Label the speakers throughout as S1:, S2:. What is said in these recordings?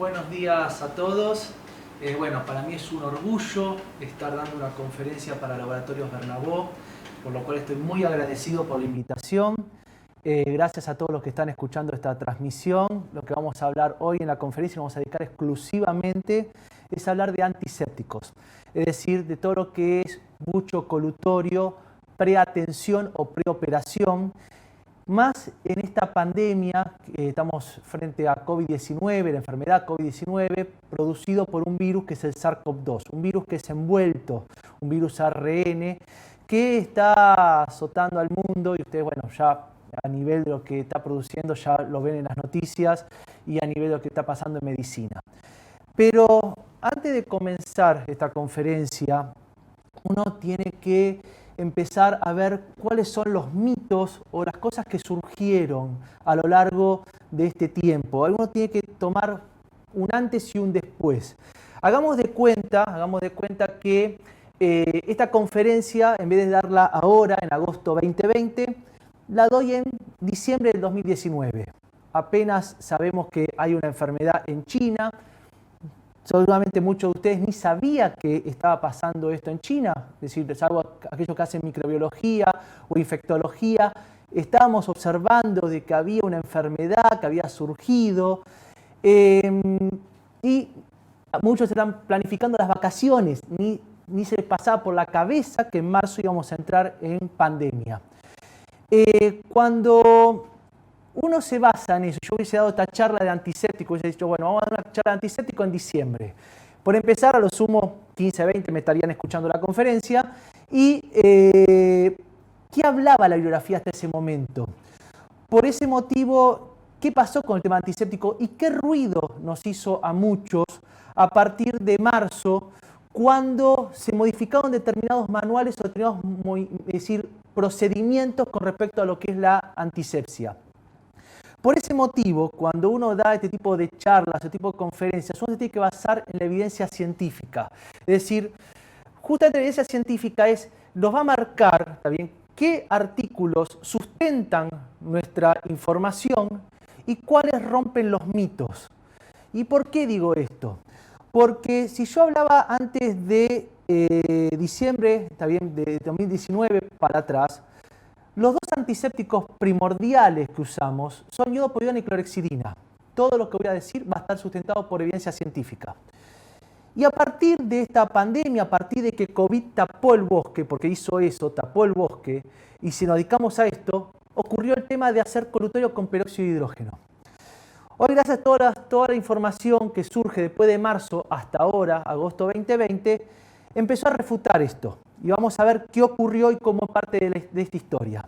S1: Buenos días a todos. Bueno, para mí es un orgullo estar dando una conferencia para Laboratorios Bernabó, por lo cual estoy muy agradecido por la invitación. Gracias a todos los que están escuchando esta transmisión. Lo que vamos a hablar hoy en la conferencia, vamos a dedicar exclusivamente, es hablar de antisépticos. Es decir, de todo lo que es bucho colutorio, preatención o preoperación. Más en esta pandemia, estamos frente a COVID-19, la enfermedad COVID-19, producido por un virus que es el SARS-CoV-2, un virus que es envuelto, un virus ARN, que está azotando al mundo y ustedes, bueno, ya a nivel de lo que está produciendo, ya lo ven en las noticias y a nivel de lo que está pasando en medicina. Pero antes de comenzar esta conferencia, uno tiene que empezar a ver cuáles son los mitos o las cosas que surgieron a lo largo de este tiempo. Uno tiene que tomar un antes y un después. Hagamos de cuenta que esta conferencia, en vez de darla ahora, en agosto 2020, la doy en diciembre del 2019. Apenas sabemos que hay una enfermedad en China. Seguramente muchos de ustedes ni sabían que estaba pasando esto en China, es decir, salvo aquellos que hacen microbiología o infectología, estábamos observando de que había una enfermedad que había surgido y muchos están planificando las vacaciones, ni se les pasaba por la cabeza que en marzo íbamos a entrar en pandemia. Cuando uno se basa en eso, yo hubiese dado esta charla de antiséptico, hubiese dicho, bueno, vamos a dar una charla de antiséptico en diciembre. Por empezar, a lo sumo 15, 20 me estarían escuchando la conferencia. ¿Y qué hablaba la bibliografía hasta ese momento? Por ese motivo, ¿qué pasó con el tema antiséptico y qué ruido nos hizo a muchos a partir de marzo, cuando se modificaron determinados manuales o determinados, procedimientos con respecto a lo que es la antisepsia? Por ese motivo, cuando uno da este tipo de charlas, este tipo de conferencias, uno se tiene que basar en la evidencia científica. Es decir, justamente la evidencia científica nos va a marcar, ¿está bien?, qué artículos sustentan nuestra información y cuáles rompen los mitos. ¿Y por qué digo esto? Porque si yo hablaba antes de diciembre, ¿está bien?, de 2019 para atrás, los dos antisépticos primordiales que usamos son iodopovidona y clorhexidina. Todo lo que voy a decir va a estar sustentado por evidencia científica. Y a partir de esta pandemia, a partir de que COVID tapó el bosque, porque hizo eso, tapó el bosque, y si nos dedicamos a esto, ocurrió el tema de hacer colutorio con peróxido de hidrógeno. Hoy, gracias a toda la información que surge después de marzo hasta ahora, agosto 2020, empezó a refutar esto. Y vamos a ver qué ocurrió y cómo parte de esta historia.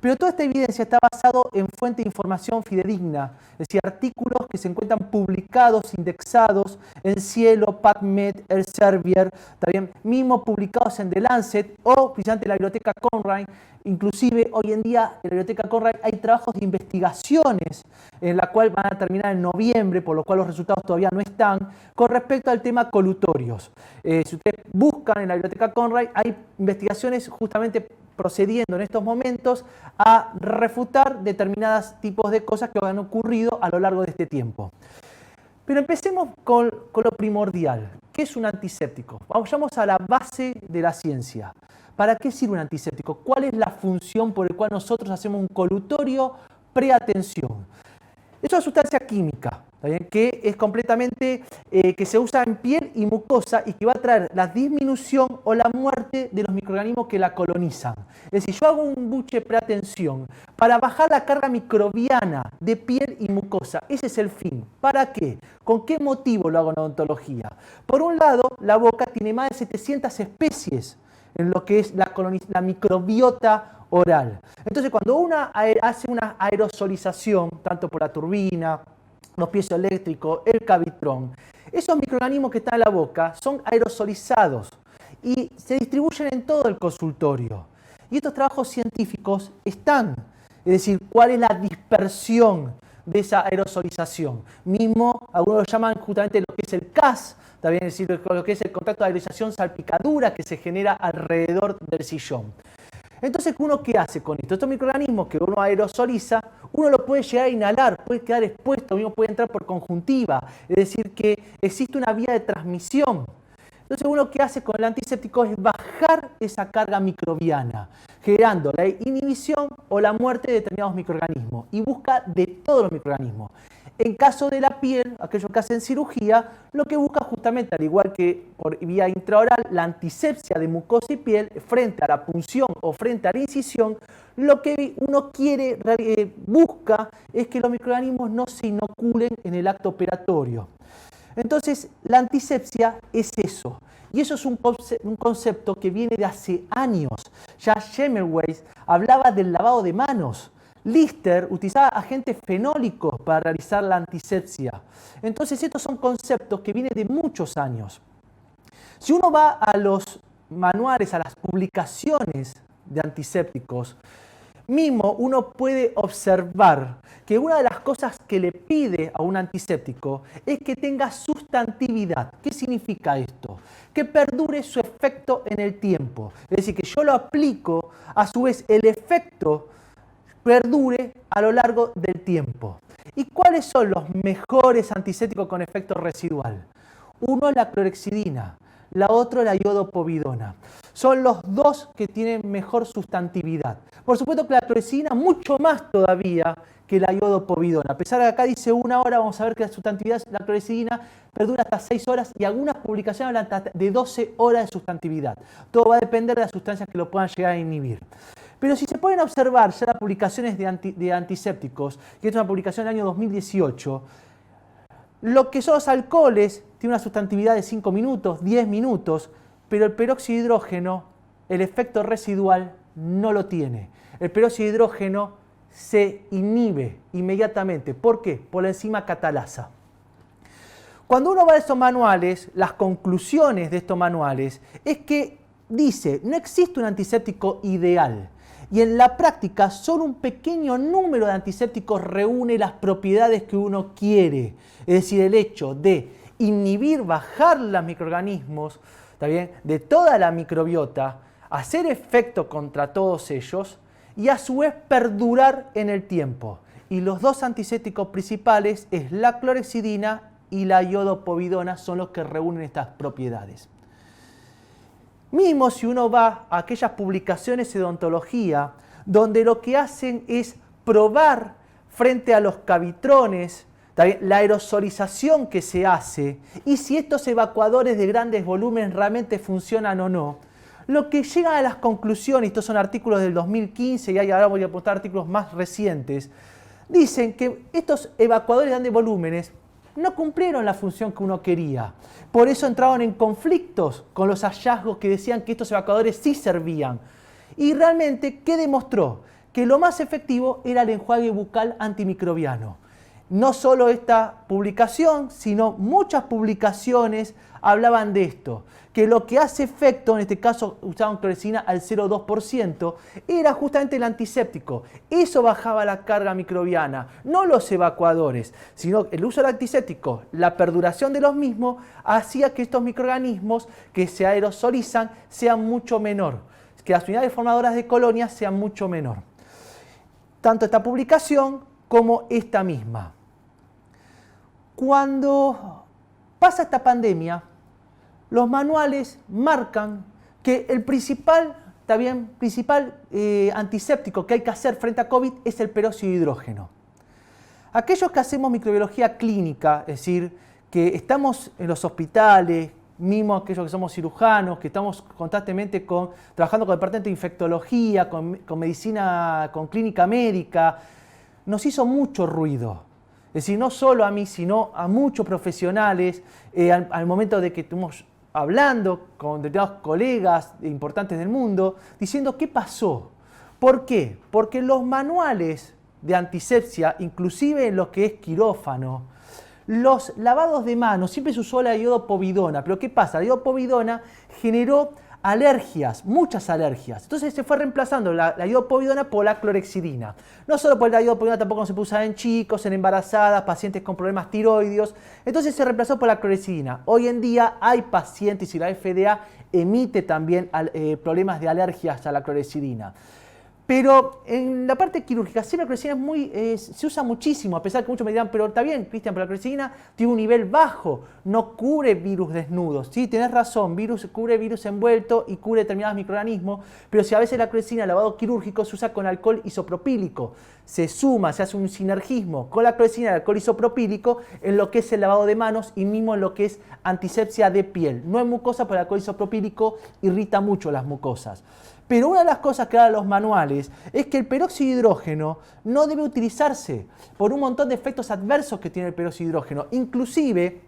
S1: Pero toda esta evidencia está basada en fuente de información fidedigna, es decir, artículos que se encuentran publicados, indexados en Cielo, PubMed, Elsevier, también mismo publicados en The Lancet o precisamente en la Biblioteca Conrail. Inclusive hoy en día en la Biblioteca Conrail hay trabajos de investigaciones en la cual van a terminar en noviembre, por lo cual los resultados todavía no están, con respecto al tema colutorios. Si ustedes buscan en la Biblioteca Conrail, hay investigaciones justamente procediendo en estos momentos a refutar determinados tipos de cosas que han ocurrido a lo largo de este tiempo. Pero empecemos con lo primordial. ¿Qué es un antiséptico? Vayamos a la base de la ciencia. ¿Para qué sirve un antiséptico? ¿Cuál es la función por la cual nosotros hacemos un colutorio preatención? Es una sustancia química, ¿bien?, que es completamente, que se usa en piel y mucosa y que va a traer la disminución o la muerte de los microorganismos que la colonizan. Es decir, yo hago un buche preatención para bajar la carga microbiana de piel y mucosa. Ese es el fin. ¿Para qué? ¿Con qué motivo lo hago en odontología? Por un lado, la boca tiene más de 700 especies en lo que es la microbiota oral. Entonces, cuando uno hace una aerosolización, tanto por la turbina, los piezoeléctricos, el cavitrón, esos microorganismos que están en la boca son aerosolizados y se distribuyen en todo el consultorio. Y estos trabajos científicos están, es decir, cuál es la dispersión de esa aerosolización. Mismo, algunos lo llaman justamente lo que es el CAS, también, es decir, lo que es el contacto de aerosolización salpicadura que se genera alrededor del sillón. Entonces, ¿uno qué hace con esto? Estos microorganismos que uno aerosoliza, uno lo puede llegar a inhalar, puede quedar expuesto, mismo puede entrar por conjuntiva, es decir, que existe una vía de transmisión. Entonces uno lo que hace con el antiséptico es bajar esa carga microbiana, generando la inhibición o la muerte de determinados microorganismos y busca de todos los microorganismos. En caso de la piel, aquellos que hacen cirugía, lo que busca justamente, al igual que por vía intraoral, la antisepsia de mucosa y piel frente a la punción o frente a la incisión, lo que uno busca es que los microorganismos no se inoculen en el acto operatorio. Entonces, la antisepsia es eso. Y eso es un concepto que viene de hace años. Ya Semmelweis hablaba del lavado de manos. Lister utilizaba agentes fenólicos para realizar la antisepsia. Entonces, estos son conceptos que vienen de muchos años. Si uno va a los manuales, a las publicaciones de antisépticos, mismo uno puede observar que una de las cosas que le pide a un antiséptico es que tenga sustantividad. ¿Qué significa esto? Que perdure su efecto en el tiempo. Es decir, que yo lo aplico, a su vez el efecto perdure a lo largo del tiempo. ¿Y cuáles son los mejores antisépticos con efecto residual? Uno es la clorhexidina, la otra es la iodopovidona. Son los dos que tienen mejor sustantividad. Por supuesto que la clorhexidina mucho más todavía que la iodopovidona. A pesar de que acá dice 1 hora, vamos a ver que la sustantividad de la clorhexidina perdura hasta 6 horas y algunas publicaciones hablan de 12 horas de sustantividad. Todo va a depender de las sustancias que lo puedan llegar a inhibir. Pero si se pueden observar ya las publicaciones de antisépticos, que es una publicación del año 2018, lo que son los alcoholes tiene una sustantividad de 5 minutos, 10 minutos, pero el peróxido de hidrógeno, el efecto residual, no lo tiene. El peróxido de hidrógeno se inhibe inmediatamente. ¿Por qué? Por la enzima catalasa. Cuando uno va a estos manuales, las conclusiones de estos manuales es que dice, no existe un antiséptico ideal. Y en la práctica, solo un pequeño número de antisépticos reúne las propiedades que uno quiere. Es decir, el hecho de inhibir, bajar los microorganismos, ¿está bien?, de toda la microbiota, hacer efecto contra todos ellos y a su vez perdurar en el tiempo. Y los dos antisépticos principales es la clorhexidina y la iodopovidona, son los que reúnen estas propiedades. Mismo si uno va a aquellas publicaciones de odontología, donde lo que hacen es probar frente a los cavitrones la aerosolización que se hace y si estos evacuadores de grandes volúmenes realmente funcionan o no, lo que llegan a las conclusiones, estos son artículos del 2015 y ahora voy a apuntar artículos más recientes, dicen que estos evacuadores de grandes volúmenes no cumplieron la función que uno quería. Por eso entraron en conflictos con los hallazgos que decían que estos evacuadores sí servían. Y realmente, ¿qué demostró? Que lo más efectivo era el enjuague bucal antimicrobiano. No solo esta publicación, sino muchas publicaciones hablaban de esto, que lo que hace efecto, en este caso usaban clorhexidina al 0,2%, era justamente el antiséptico. Eso bajaba la carga microbiana, no los evacuadores, sino el uso del antiséptico, la perduración de los mismos, hacía que estos microorganismos que se aerosolizan sean mucho menor, que las unidades formadoras de colonias sean mucho menor. Tanto esta publicación como esta misma. Cuando pasa esta pandemia, los manuales marcan que el principal antiséptico que hay que hacer frente a COVID es el peróxido de hidrógeno. Aquellos que hacemos microbiología clínica, es decir, que estamos en los hospitales, mismo aquellos que somos cirujanos, que estamos constantemente trabajando con el departamento de infectología, con medicina, con clínica médica, nos hizo mucho ruido. Es decir, no solo a mí, sino a muchos profesionales, al momento de que estuvimos hablando con determinados colegas importantes del mundo, diciendo ¿qué pasó? ¿Por qué? Porque los manuales de antisepsia, inclusive en lo que es quirófano, los lavados de manos, siempre se usó la iodopovidona, pero ¿qué pasa? La iodopovidona generó alergias, muchas alergias. Entonces se fue reemplazando la iodopovidona por la clorhexidina. No solo por la iodopovidona, tampoco se puede usar en chicos, en embarazadas, pacientes con problemas tiroideos. Entonces se reemplazó por la clorhexidina. Hoy en día hay pacientes y la FDA emite también problemas de alergias a la clorhexidina. Pero en la parte quirúrgica, siempre la clorexidina se usa muchísimo, a pesar que muchos me dirán, pero está bien, Cristian, pero la clorexidina tiene un nivel bajo, no cubre virus desnudos. Sí, tenés razón, cubre virus envuelto y cubre determinados microorganismos, pero si a veces la clorexidina en lavado quirúrgico se usa con alcohol isopropílico, se suma, se hace un sinergismo con la clorexidina y el alcohol isopropílico en lo que es el lavado de manos y mismo en lo que es antisepsia de piel. No es mucosa, pero el alcohol isopropílico irrita mucho las mucosas. Pero una de las cosas que dan los manuales es que el peróxido de hidrógeno no debe utilizarse por un montón de efectos adversos que tiene el peróxido de hidrógeno. Inclusive,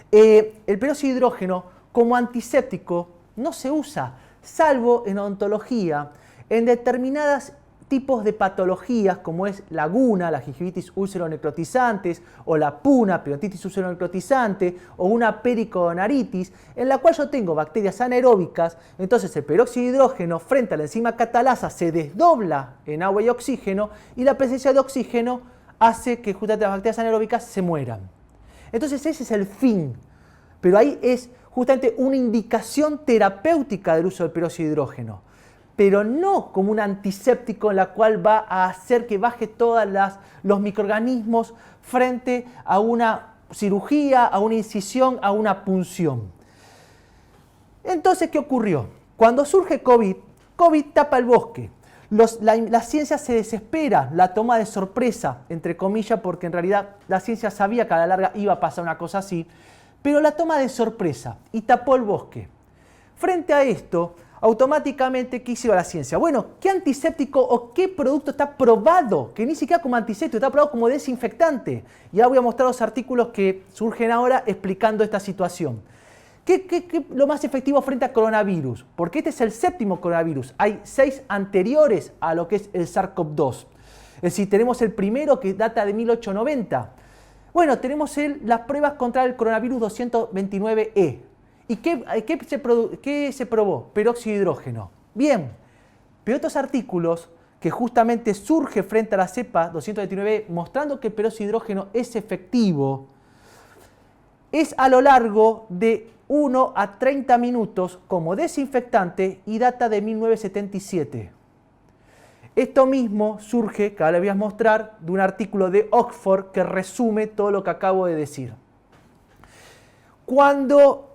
S1: el peróxido de hidrógeno como antiséptico no se usa, salvo en odontología, en determinados tipos de patologías como es la GUNA, la gingivitis úlcero-necrotizantes, o la PUNA, periodontitis úlcero-necrotizante, o una pericoronitis, en la cual yo tengo bacterias anaeróbicas. Entonces el peróxido de hidrógeno frente a la enzima catalasa se desdobla en agua y oxígeno, y la presencia de oxígeno hace que justamente las bacterias anaeróbicas se mueran. Entonces ese es el fin, pero ahí es justamente una indicación terapéutica del uso del peróxido de hidrógeno, pero no como un antiséptico en la cual va a hacer que baje todos los microorganismos frente a una cirugía, a una incisión, a una punción. Entonces, ¿qué ocurrió? Cuando surge COVID tapa el bosque. La ciencia se desespera, la toma de sorpresa, entre comillas, porque en realidad la ciencia sabía que a la larga iba a pasar una cosa así, pero la toma de sorpresa y tapó el bosque. Frente a esto, automáticamente, ¿qué hizo la ciencia? Bueno, ¿qué antiséptico o qué producto está probado? Que ni siquiera como antiséptico, está probado como desinfectante. Y ahora voy a mostrar los artículos que surgen ahora explicando esta situación. ¿Qué es lo más efectivo frente a coronavirus? Porque este es el 7º coronavirus. Hay 6 anteriores a lo que es el SARS-CoV-2. Es decir, tenemos el primero que data de 1890. Bueno, tenemos las pruebas contra el coronavirus 229E. ¿Y qué se probó? Peróxido de hidrógeno. Bien, pero otros artículos que justamente surge frente a la cepa 229 mostrando que el peróxido de hidrógeno es efectivo, es a lo largo de 1 a 30 minutos como desinfectante y data de 1977. Esto mismo surge, que ahora les voy a mostrar, de un artículo de Oxford que resume todo lo que acabo de decir. Cuando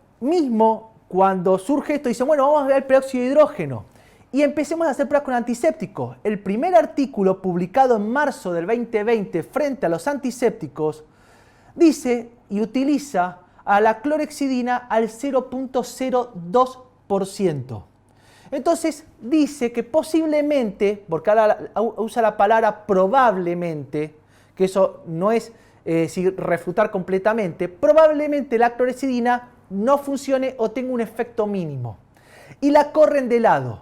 S1: surge esto, dicen, bueno, vamos a ver el peróxido de hidrógeno y empecemos a hacer pruebas con antisépticos. El primer artículo publicado en marzo del 2020 frente a los antisépticos dice y utiliza a la clorexidina al 0.02%. Entonces dice que posiblemente, porque ahora usa la palabra probablemente, que eso no es refutar completamente, probablemente la clorexidina no funcione o tenga un efecto mínimo. Y la corren de lado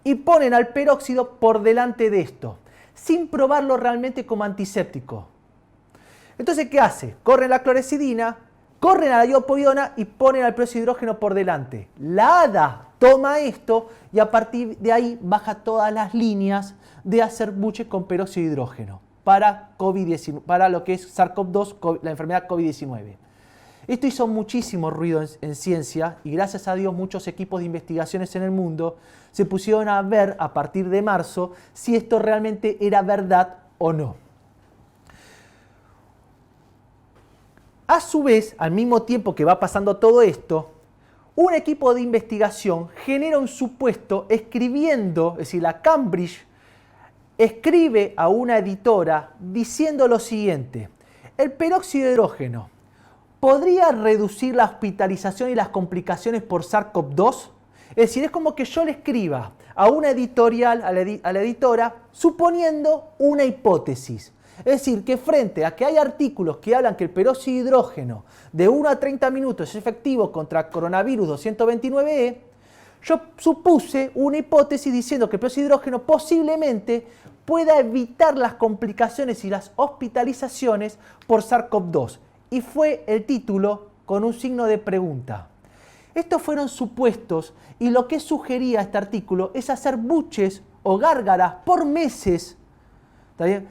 S1: y ponen al peróxido por delante de esto, sin probarlo realmente como antiséptico. Entonces, ¿qué hace? Corren la clorexidina, corren a la iopovidona y ponen al peróxido de hidrógeno por delante. La ADA toma esto y a partir de ahí baja todas las líneas de hacer buches con peróxido de hidrógeno para COVID-19, para lo que es SARS-CoV-2, la enfermedad COVID-19. Esto hizo muchísimo ruido en ciencia y gracias a Dios muchos equipos de investigaciones en el mundo se pusieron a ver a partir de marzo si esto realmente era verdad o no. A su vez, al mismo tiempo que va pasando todo esto, un equipo de investigación genera un supuesto escribiendo, es decir, la Cambridge escribe a una editora diciendo lo siguiente: el peróxido de hidrógeno ¿podría reducir la hospitalización y las complicaciones por SARS-CoV-2? Es decir, es como que yo le escriba a una editorial, a la editora, suponiendo una hipótesis. Es decir, que frente a que hay artículos que hablan que el peróxido de hidrógeno de 1 a 30 minutos es efectivo contra coronavirus 229E, yo supuse una hipótesis diciendo que el peróxido de hidrógeno posiblemente pueda evitar las complicaciones y las hospitalizaciones por SARS-CoV-2. Y fue el título con un signo de pregunta. Estos fueron supuestos y lo que sugería este artículo es hacer buches o gárgaras por meses, ¿está bien?,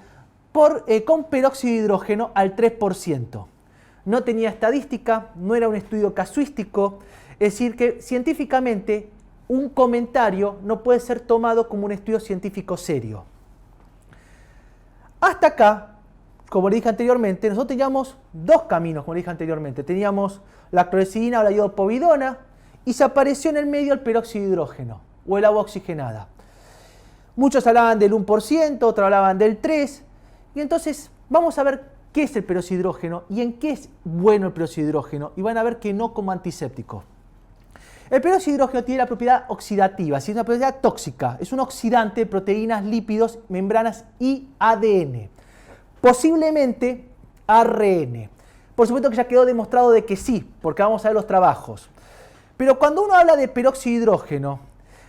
S1: con peróxido de hidrógeno al 3%. No tenía estadística, no era un estudio casuístico, es decir que científicamente un comentario no puede ser tomado como un estudio científico serio. Hasta acá, como le dije anteriormente, nosotros teníamos dos caminos, como le dije anteriormente. Teníamos la clorexidina o la iodopovidona y se apareció en el medio el peróxido de hidrógeno o el agua oxigenada. Muchos hablaban del 1%, otros hablaban del 3%. Y entonces vamos a ver qué es el peróxido de hidrógeno y en qué es bueno el peróxido de hidrógeno. Y van a ver que no como antiséptico. El peróxido de hidrógeno tiene la propiedad oxidativa, es una propiedad tóxica. Es un oxidante de proteínas, lípidos, membranas y ADN. Posiblemente ARN. Por supuesto que ya quedó demostrado de que sí, porque vamos a ver los trabajos. Pero cuando uno habla de peróxido de hidrógeno,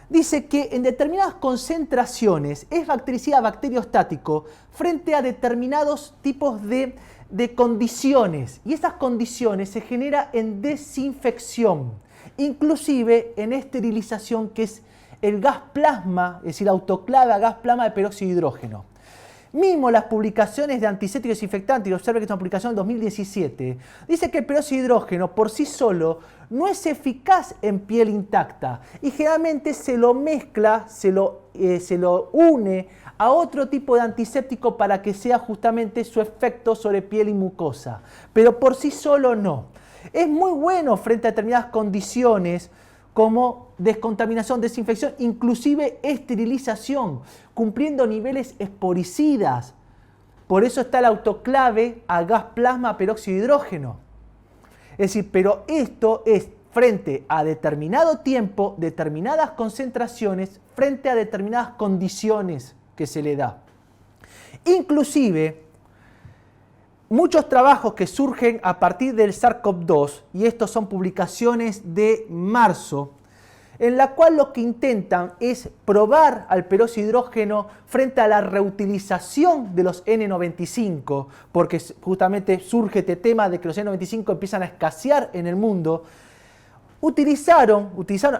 S1: dice que en determinadas concentraciones es bactericida bacteriostático frente a determinados tipos de condiciones. Y esas condiciones se generan en desinfección, inclusive en esterilización, que es el gas plasma, es decir, autoclave a gas plasma de peróxido de hidrógeno. Mismo las publicaciones de antisépticos y desinfectantes, y observe que es una publicación en 2017, dice que el peróxido de hidrógeno por sí solo no es eficaz en piel intacta y generalmente se lo mezcla, se lo une a otro tipo de antiséptico para que sea justamente su efecto sobre piel y mucosa, pero por sí solo no. Es muy bueno frente a determinadas condiciones como descontaminación, desinfección, inclusive esterilización, cumpliendo niveles esporicidas. Por eso está el autoclave a gas plasma peróxido de hidrógeno. Es decir, pero esto es frente a determinado tiempo, determinadas concentraciones, frente a determinadas condiciones que se le da. Inclusive, muchos trabajos que surgen a partir del SARS-CoV-2, y estos son publicaciones de marzo, en la cual lo que intentan es probar al peróxido de hidrógeno frente a la reutilización de los N95, porque justamente surge este tema de que los N95 empiezan a escasear en el mundo. Utilizaron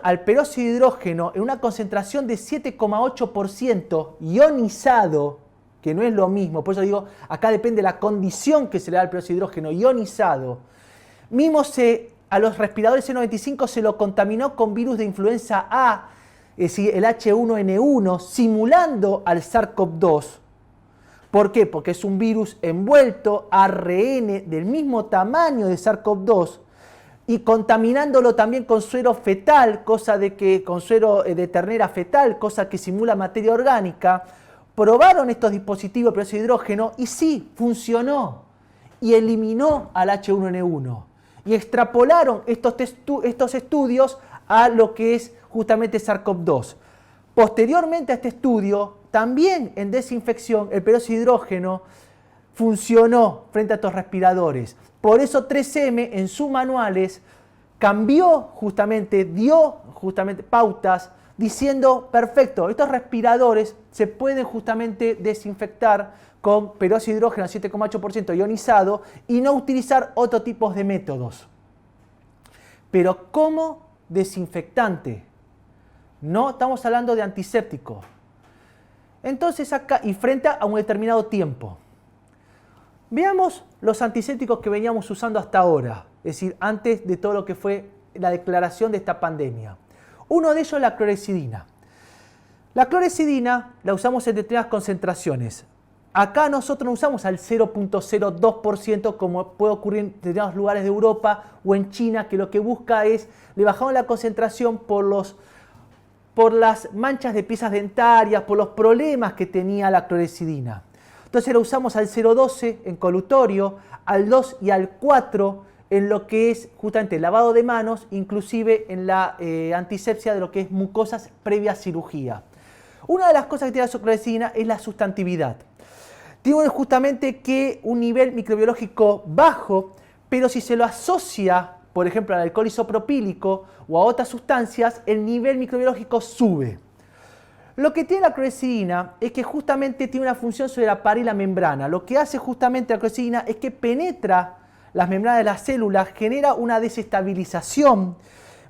S1: al peróxido de hidrógeno en una concentración de 7,8% ionizado, que no es lo mismo, por eso digo, acá depende de la condición que se le da al peróxido de hidrógeno, ionizado. Mismo a los respiradores N95 se lo contaminó con virus de influenza A, es decir, el H1N1, simulando al SARS-CoV-2. ¿Por qué? Porque es un virus envuelto, ARN, del mismo tamaño de SARS-CoV-2, y contaminándolo también con suero fetal, con suero de ternera fetal, cosa que simula materia orgánica. Probaron estos dispositivos de peróxido de hidrógeno y sí, funcionó y eliminó al H1N1. Y extrapolaron estos estudios a lo que es justamente SARS-CoV-2. Posteriormente a este estudio, también en desinfección, el peróxido de hidrógeno funcionó frente a estos respiradores. Por eso 3M en sus manuales dio justamente pautas diciendo, perfecto, estos respiradores se pueden justamente desinfectar con peróxido de hidrógeno 7,8% ionizado y no utilizar otro tipo de métodos. Pero como desinfectante, no estamos hablando de antiséptico. Entonces acá, y frente a un determinado tiempo. Veamos los antisépticos que veníamos usando hasta ahora, es decir, antes de todo lo que fue la declaración de esta pandemia. Uno de ellos es la clorexidina. La clorexidina la usamos en determinadas concentraciones. Acá nosotros no usamos al 0,02% como puede ocurrir en determinados lugares de Europa o en China, que lo que busca es, le bajamos la concentración por las manchas de piezas dentarias, por los problemas que tenía la clorexidina. Entonces la usamos al 0,12 en colutorio, al 2 y al 4 en lo que es justamente el lavado de manos, inclusive en la antisepsia de lo que es mucosas previa a cirugía. Una de las cosas que tiene la clorexidina es la sustantividad. Tiene justamente que un nivel microbiológico bajo, pero si se lo asocia, por ejemplo, al alcohol isopropílico o a otras sustancias, el nivel microbiológico sube. Lo que tiene la clorexidina es que justamente tiene una función sobre la pared y la membrana. Lo que hace justamente la clorexidina es que penetra las membranas de las células, genera una desestabilización.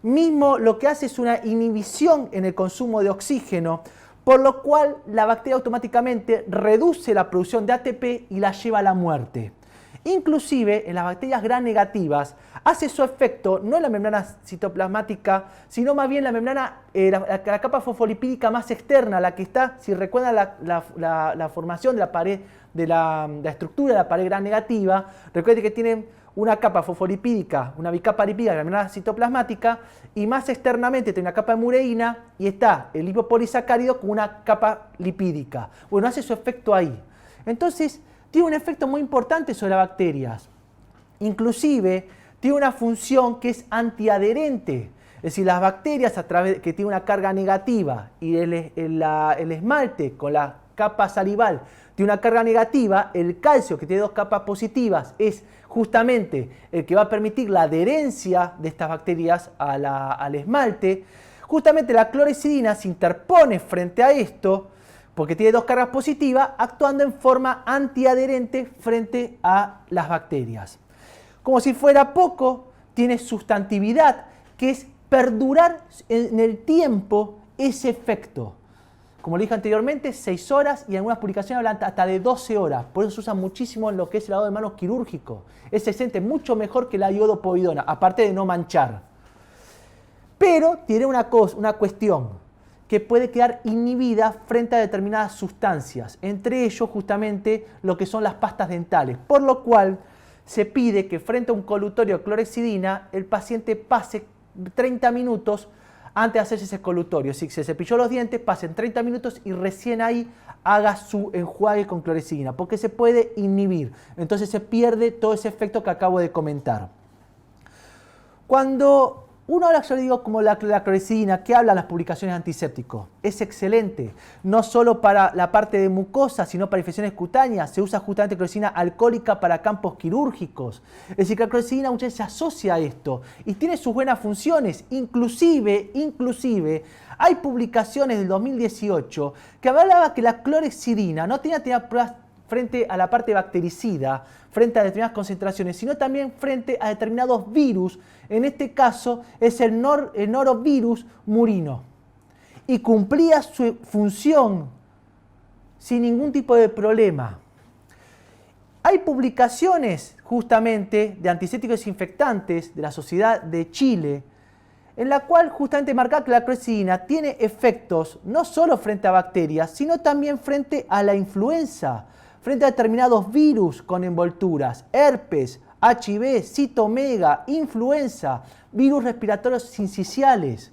S1: Mismo lo que hace es una inhibición en el consumo de oxígeno, por lo cual la bacteria automáticamente reduce la producción de ATP y la lleva a la muerte. Inclusive en las bacterias gram negativas hace su efecto no en la membrana citoplasmática, sino más bien la membrana, la capa fosfolipídica más externa, la que está, si recuerdan la formación de la pared, de la estructura de la pared gram negativa, recuerden que tienen una capa fosfolipídica, una bicapa lipídica de la membrana citoplasmática, y más externamente tiene una capa de mureína y está el lipopolisacárido con una capa lipídica. Bueno, hace su efecto ahí. Entonces, tiene un efecto muy importante sobre las bacterias. Inclusive, tiene una función que es antiadherente. Es decir, las bacterias a través que tienen una carga negativa y el esmalte con la capa salival tiene una carga negativa, el calcio que tiene dos capas positivas es justamente el que va a permitir la adherencia de estas bacterias al esmalte. Justamente la clorexidina se interpone frente a esto porque tiene dos cargas positivas, actuando en forma antiadherente frente a las bacterias. Como si fuera poco, tiene sustantividad, que es perdurar en el tiempo ese efecto. Como le dije anteriormente, 6 horas y en algunas publicaciones hablan hasta de 12 horas. Por eso se usa muchísimo en lo que es el lavado de manos quirúrgico. Se siente mucho mejor que la iodopovidona, aparte de no manchar. Pero tiene una cuestión, que puede quedar inhibida frente a determinadas sustancias, entre ellos justamente lo que son las pastas dentales, por lo cual se pide que frente a un colutorio de clorexidina el paciente pase 30 minutos antes de hacerse ese colutorio. Si se cepilló los dientes, pasen 30 minutos y recién ahí haga su enjuague con clorexidina, porque se puede inhibir. Entonces se pierde todo ese efecto que acabo de comentar. Cuando uno habla, yo digo, como la clorexidina, ¿qué hablan las publicaciones antisépticos? Es excelente, no solo para la parte de mucosa, sino para infecciones cutáneas. Se usa justamente clorexidina alcohólica para campos quirúrgicos. Es decir, que la clorexidina muchas veces se asocia a esto y tiene sus buenas funciones. Inclusive, hay publicaciones del 2018 que hablaba que la clorexidina no tenía pruebas frente a la parte bactericida, frente a determinadas concentraciones, sino también frente a determinados virus. En este caso es el norovirus murino. Y cumplía su función sin ningún tipo de problema. Hay publicaciones justamente de antisépticos desinfectantes de la Sociedad de Chile, en la cual justamente marca que la clorexidina tiene efectos no solo frente a bacterias, sino también frente a la influenza, frente a determinados virus con envolturas, herpes, HIV, citomega, influenza, virus respiratorios sinciciales.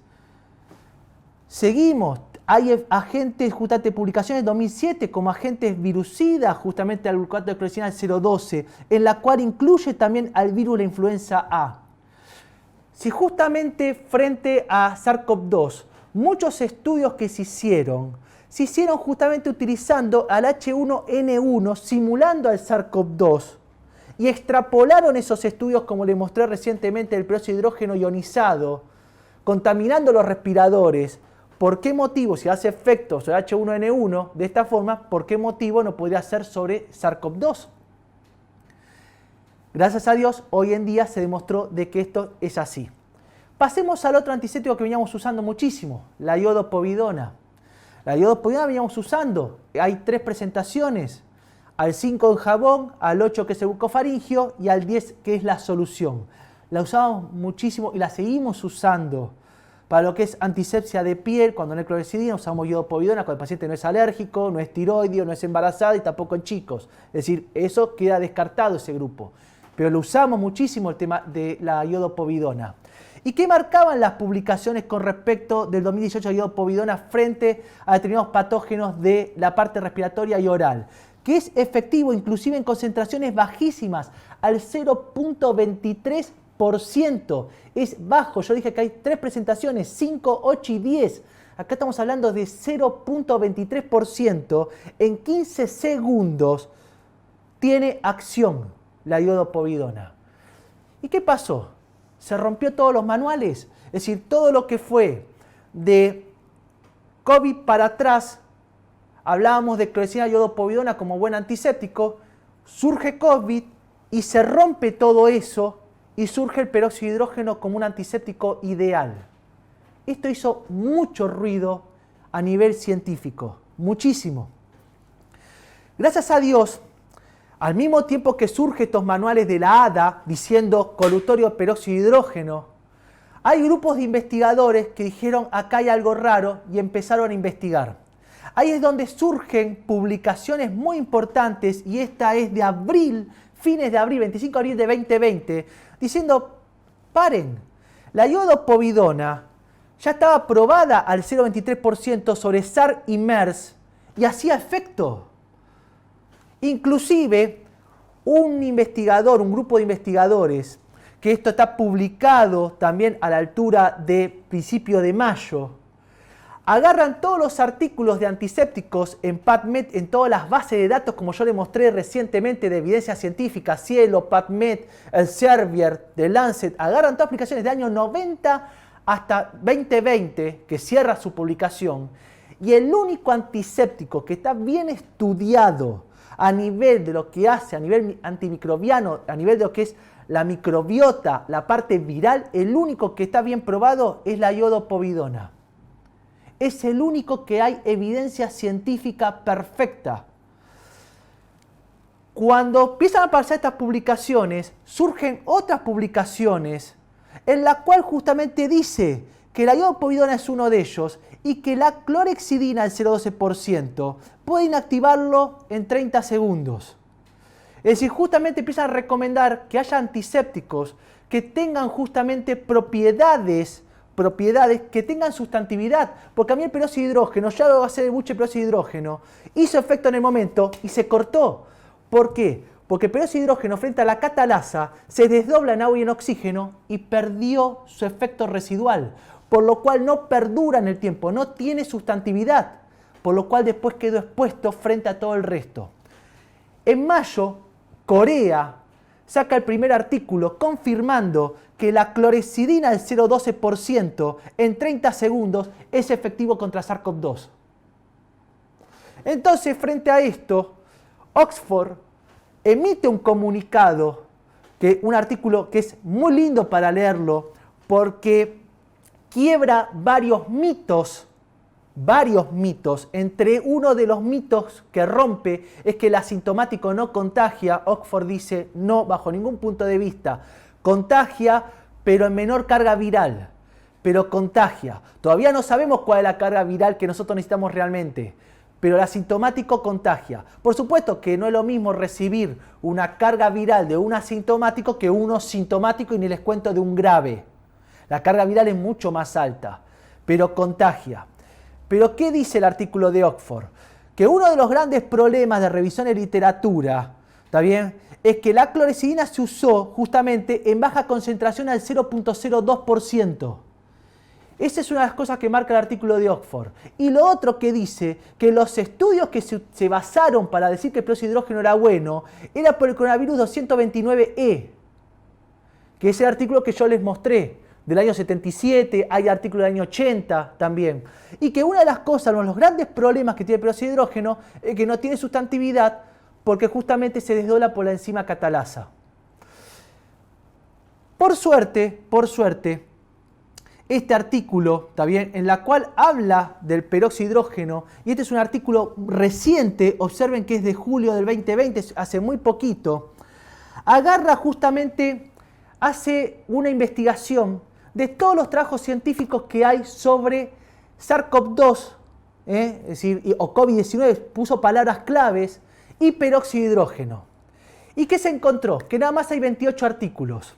S1: Seguimos, hay agentes, justamente publicaciones de 2007 como agentes virucidas, justamente al gluconato de clorexidina 012, en la cual incluye también al virus de la influenza A. Si justamente frente a SARS-CoV-2, muchos estudios que se hicieron justamente utilizando al H1N1 simulando al SARS-CoV-2 y extrapolaron esos estudios, como les mostré recientemente, el peróxido de hidrógeno ionizado, contaminando los respiradores. ¿Por qué motivo, si hace efecto sobre H1N1 de esta forma, por qué motivo no podría ser sobre SARS-CoV-2? Gracias a Dios, hoy en día se demostró de que esto es así. Pasemos al otro antiséptico que veníamos usando muchísimo, la iodopovidona. La iodopovidona veníamos usando, hay 3 presentaciones, al 5 en jabón, al 8 que es el bucofaringio y al 10 que es la solución. La usamos muchísimo y la seguimos usando para lo que es antisepsia de piel. Cuando no hay clorexidina usamos iodopovidona cuando el paciente no es alérgico, no es tiroideo, no es embarazada y tampoco en chicos. Es decir, eso queda descartado ese grupo. Pero lo usamos muchísimo el tema de la iodopovidona. ¿Y qué marcaban las publicaciones con respecto del 2018 de iodopovidona frente a determinados patógenos de la parte respiratoria y oral? Que es efectivo inclusive en concentraciones bajísimas, al 0.23%. Es bajo, yo dije que hay 3 presentaciones, 5, 8 y 10. Acá estamos hablando de 0.23%. En 15 segundos tiene acción la iodopovidona. ¿Y qué pasó? Se rompió todos los manuales, es decir, todo lo que fue de COVID para atrás, hablábamos de clorexidina iodopovidona como buen antiséptico, surge COVID y se rompe todo eso y surge el peróxido de hidrógeno como un antiséptico ideal. Esto hizo mucho ruido a nivel científico, muchísimo. Gracias a Dios, Al mismo tiempo que surgen estos manuales de la ADA diciendo colutorio de peróxido de hidrógeno, hay grupos de investigadores que dijeron acá hay algo raro y empezaron a investigar. Ahí es donde surgen publicaciones muy importantes y esta es de abril, fines de abril, 25 de abril de 2020, diciendo, paren, la iodopovidona ya estaba probada al 0,23% sobre SARS y MERS y hacía efecto. Inclusive, un investigador, un grupo de investigadores, que esto está publicado también a la altura de principio de mayo, agarran todos los artículos de antisépticos en PubMed, en todas las bases de datos, como yo les mostré recientemente de evidencia científica, Cielo, PubMed, Elsevier, The Lancet, agarran todas aplicaciones de año 90 hasta 2020, que cierra su publicación, y el único antiséptico que está bien estudiado a nivel de lo que hace, a nivel antimicrobiano, a nivel de lo que es la microbiota, la parte viral, el único que está bien probado es la iodopovidona. Es el único que hay evidencia científica perfecta. Cuando empiezan a aparecer estas publicaciones, surgen otras publicaciones en la cual justamente dice que la iodopovidona es uno de ellos y que la clorhexidina, el 0,12%, puede inactivarlo en 30 segundos. Es decir, justamente empiezan a recomendar que haya antisépticos que tengan justamente propiedades que tengan sustantividad, porque a mí el peróxido de hidrógeno, ya lo va a hacer el buche peróxido de hidrógeno, hizo efecto en el momento y se cortó. ¿Por qué? Porque el peróxido de hidrógeno frente a la catalasa se desdobla en agua y en oxígeno y perdió su efecto residual, por lo cual no perdura en el tiempo, no tiene sustantividad, por lo cual después quedó expuesto frente a todo el resto. En mayo, Corea saca el primer artículo confirmando que la clorhexidina del 0,12% en 30 segundos es efectivo contra SARS-CoV-2. Entonces, frente a esto, Oxford emite un comunicado, un artículo que es muy lindo para leerlo, porque quiebra varios mitos. Entre uno de los mitos que rompe es que el asintomático no contagia. Oxford dice no, bajo ningún punto de vista. Contagia, pero en menor carga viral. Pero contagia. Todavía no sabemos cuál es la carga viral que nosotros necesitamos realmente. Pero el asintomático contagia. Por supuesto que no es lo mismo recibir una carga viral de un asintomático que uno sintomático y ni les cuento de un grave. La carga viral es mucho más alta, pero contagia. Pero ¿qué dice el artículo de Oxford? Que uno de los grandes problemas de revisión de literatura, ¿está bien?, es que la clorhexidina se usó justamente en baja concentración al 0,02%. Esa es una de las cosas que marca el artículo de Oxford. Y lo otro que dice que los estudios que se basaron para decir que el peróxido de hidrógeno era bueno era por el coronavirus 229E, que es el artículo que yo les mostré, del año 77, hay artículos del año 80 también. Y que una de las cosas, uno de los grandes problemas que tiene el peróxido de hidrógeno es que no tiene sustantividad porque justamente se desdobla por la enzima catalasa. Por suerte, este artículo, ¿está bien?, en la cual habla del peróxido de hidrógeno, y este es un artículo reciente, observen que es de julio del 2020, hace muy poquito, agarra justamente, hace una investigación de todos los trabajos científicos que hay sobre SARS-CoV-2, es decir, o COVID-19, puso palabras claves, y peróxido de hidrógeno. ¿Y qué se encontró? Que nada más hay 28 artículos.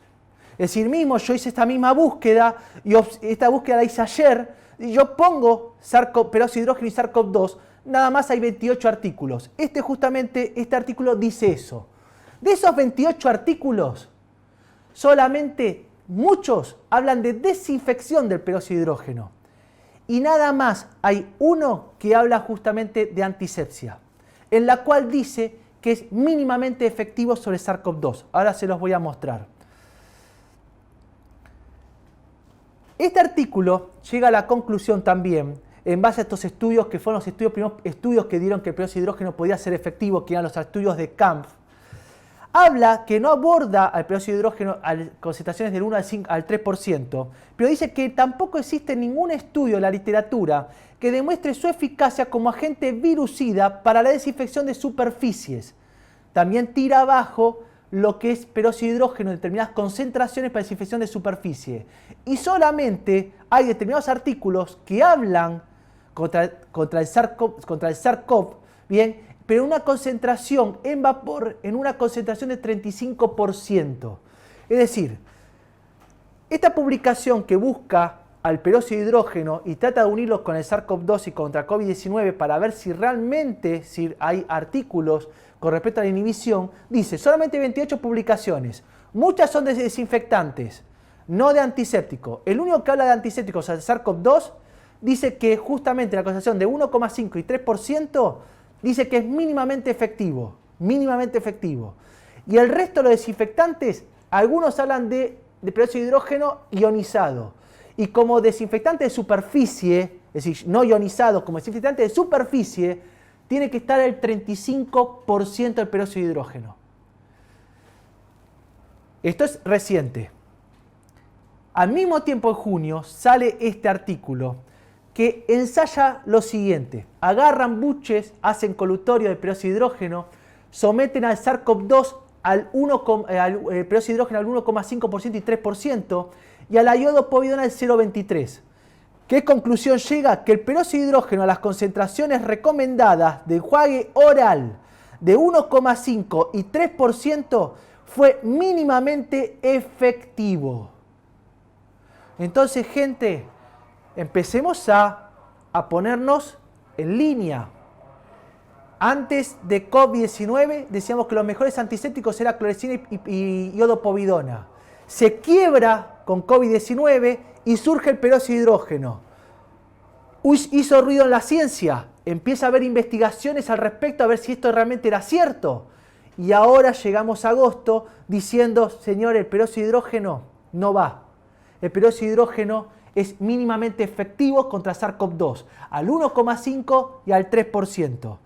S1: Es decir, mismo yo hice esta misma búsqueda, y esta búsqueda la hice ayer, y yo pongo peróxido de hidrógeno y SARS-CoV-2, nada más hay 28 artículos. Este artículo dice eso. De esos 28 artículos, solamente muchos hablan de desinfección del peróxido de hidrógeno. Y nada más hay uno que habla justamente de antisepsia, en la cual dice que es mínimamente efectivo sobre SARS-CoV-2. Ahora se los voy a mostrar. Este artículo llega a la conclusión también, en base a estos estudios que fueron los primeros estudios que dieron que el peróxido de hidrógeno podía ser efectivo, que eran los estudios de Kampf. Habla que no aborda al peróxido de hidrógeno a concentraciones del 1 al 3%, pero dice que tampoco existe ningún estudio en la literatura que demuestre su eficacia como agente virucida para la desinfección de superficies. también tira abajo lo que es peróxido de hidrógeno en determinadas concentraciones para desinfección de superficie. Y solamente hay determinados artículos que hablan contra el SARS-CoV, ¿bien? Pero en una concentración en vapor, en una concentración de 35%. Es decir, esta publicación que busca al peróxido de hidrógeno y trata de unirlos con el SARS-CoV-2 y contra COVID-19 para ver si realmente hay artículos con respecto a la inhibición, dice solamente 28 publicaciones. Muchas son de desinfectantes, no de antiséptico. El único que habla de antisépticos al SARS-CoV-2 dice que justamente la concentración de 1,5 y 3% dice que es mínimamente efectivo. Mínimamente efectivo. Y el resto de los desinfectantes, algunos hablan de peróxido de hidrógeno ionizado. Y como desinfectante de superficie, es decir, no ionizado, como desinfectante de superficie, tiene que estar el 35% del peróxido de hidrógeno. Esto es reciente. Al mismo tiempo, en junio, sale este artículo que ensaya lo siguiente. Agarran buches, hacen colutorio de peróxido de hidrógeno, someten al SARS-CoV-2 al peróxido de hidrógeno al 1,5% y 3%, y al iodopovidona al 0,23%. ¿Qué conclusión llega? Que el peróxido de hidrógeno a las concentraciones recomendadas de enjuague oral de 1,5 y 3% fue mínimamente efectivo. Entonces, gente, empecemos a ponernos en línea. Antes de COVID-19 decíamos que los mejores antisépticos eran clorexina y iodopovidona. Se quiebra con COVID-19 y surge el peróxido de hidrógeno. Hizo ruido en la ciencia, empieza a haber investigaciones al respecto a ver si esto realmente era cierto. Y ahora llegamos a agosto diciendo, señor, el peróxido de hidrógeno no va. El peróxido de hidrógeno es mínimamente efectivo contra SARS-CoV-2, al 1,5 y al 3%.